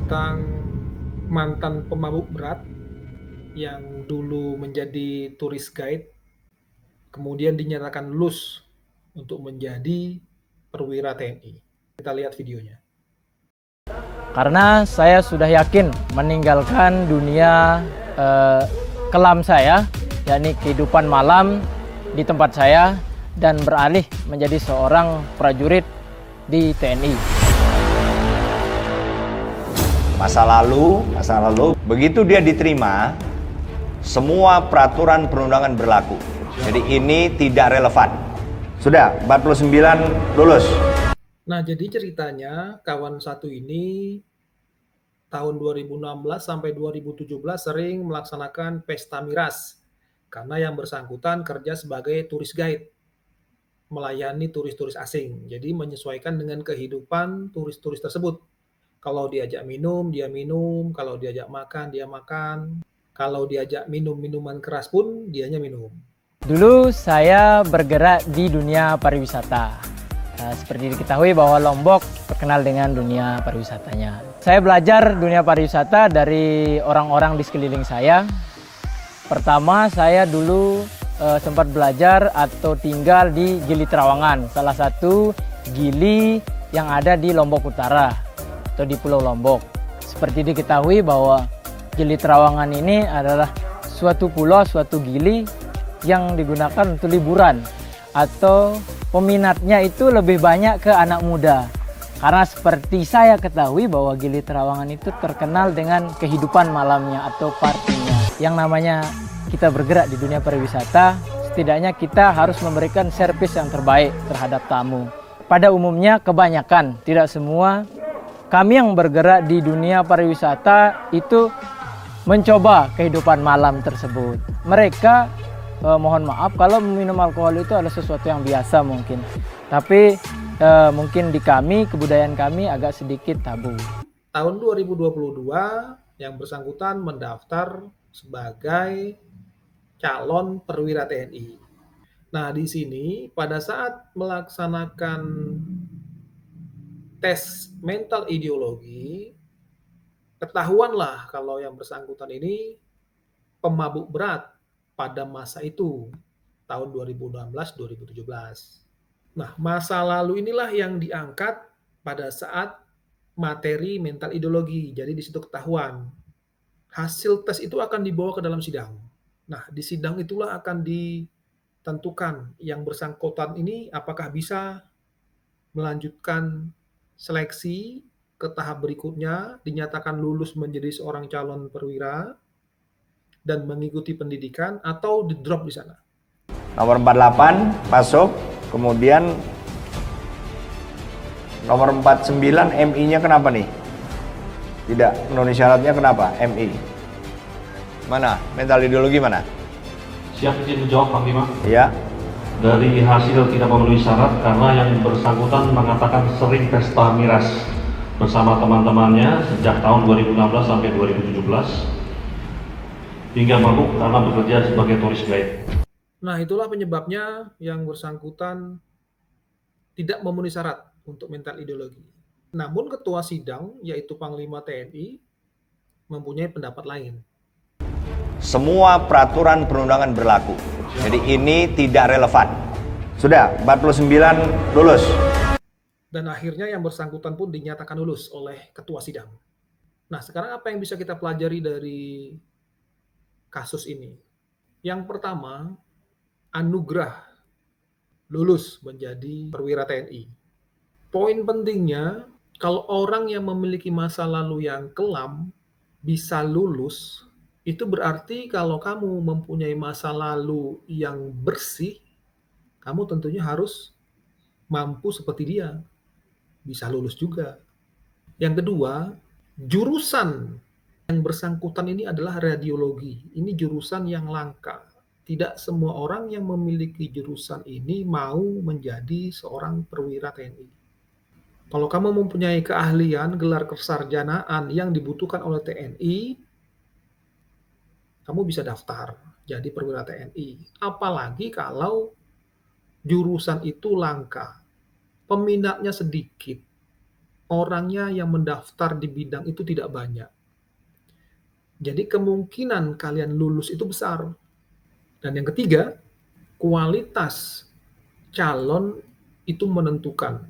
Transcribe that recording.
tentang mantan pemabuk berat yang dulu menjadi tourist guide, kemudian dinyatakan lulus untuk menjadi perwira TNI. Kita lihat videonya. Karena saya sudah yakin meninggalkan dunia kelam saya, yakni kehidupan malam di tempat saya, dan beralih menjadi seorang prajurit di TNI. Masa lalu, begitu dia diterima, semua peraturan perundangan berlaku. Jadi ini tidak relevan. Sudah, 49 lulus. Nah, jadi ceritanya kawan satu ini tahun 2016 sampai 2017 sering melaksanakan pesta miras karena yang bersangkutan kerja sebagai tourist guide, melayani turis-turis asing. Jadi menyesuaikan dengan kehidupan turis-turis tersebut. Kalau diajak minum, dia minum. Kalau diajak makan, dia makan. Kalau diajak minum minuman keras pun, dianya minum. Dulu saya bergerak di dunia pariwisata. Seperti diketahui bahwa Lombok terkenal dengan dunia pariwisatanya. Saya belajar dunia pariwisata dari orang-orang di sekeliling saya. Pertama, saya dulu sempat belajar atau tinggal di Gili Trawangan, salah satu gili yang ada di Lombok Utara atau di Pulau Lombok. Seperti diketahui bahwa Gili Trawangan ini adalah suatu pulau, suatu gili yang digunakan untuk liburan, atau peminatnya itu lebih banyak ke anak muda. Karena seperti saya ketahui bahwa Gili Trawangan itu terkenal dengan kehidupan malamnya atau partinya. Yang namanya kita bergerak di dunia pariwisata, setidaknya kita harus memberikan servis yang terbaik terhadap tamu. Pada umumnya kebanyakan, tidak semua, kami yang bergerak di dunia pariwisata itu mencoba kehidupan malam tersebut. Mereka mohon maaf kalau minum alkohol itu adalah sesuatu yang biasa mungkin. Tapi mungkin di kami, kebudayaan kami agak sedikit tabu. Tahun 2022 yang bersangkutan mendaftar sebagai calon perwira TNI. Nah, di sini pada saat melaksanakan tes mental ideologi, ketahuanlah kalau yang bersangkutan ini pemabuk berat pada masa itu, tahun 2016-2017. Nah, masa lalu inilah yang diangkat pada saat materi mental ideologi. Jadi di situ ketahuan. Hasil tes itu akan dibawa ke dalam sidang. Nah, di sidang itulah akan ditentukan yang bersangkutan ini apakah bisa melanjutkan seleksi ke tahap berikutnya, dinyatakan lulus menjadi seorang calon perwira, dan mengikuti pendidikan, atau di-drop di sana. Nomor 48 masuk, kemudian nomor 49 MI-nya kenapa nih? Tidak memenuhi syaratnya, kenapa? MI. Mana? Mental ideologi mana? Siap izin menjawab Panglima. Iya. Dari hasil tidak memenuhi syarat karena yang bersangkutan mengatakan sering pesta miras bersama teman-temannya sejak tahun 2016 sampai 2017 hingga mabuk karena bekerja sebagai tourist guide. Nah, itulah penyebabnya yang bersangkutan tidak memenuhi syarat untuk mental ideologi. Namun ketua sidang, yaitu Panglima TNI, mempunyai pendapat lain. Semua peraturan perundangan berlaku. Jadi ini tidak relevan. Sudah, 49 lulus. Dan akhirnya yang bersangkutan pun dinyatakan lulus oleh ketua sidang. Nah, sekarang apa yang bisa kita pelajari dari kasus ini? Yang pertama, anugerah lulus menjadi perwira TNI. Poin pentingnya, kalau orang yang memiliki masa lalu yang kelam bisa lulus, itu berarti kalau kamu mempunyai masa lalu yang bersih, kamu tentunya harus mampu seperti dia, bisa lulus juga. Yang kedua, jurusan yang bersangkutan ini adalah radiologi. Ini jurusan yang langka. Tidak semua orang yang memiliki jurusan ini mau menjadi seorang perwira TNI. Kalau kamu mempunyai keahlian, gelar kesarjanaan yang dibutuhkan oleh TNI, kamu bisa daftar jadi perwira TNI. Apalagi kalau jurusan itu langka, peminatnya sedikit. orangnya yang mendaftar di bidang itu tidak banyak. Jadi kemungkinan kalian lulus itu besar. Dan yang ketiga, kualitas calon itu menentukan.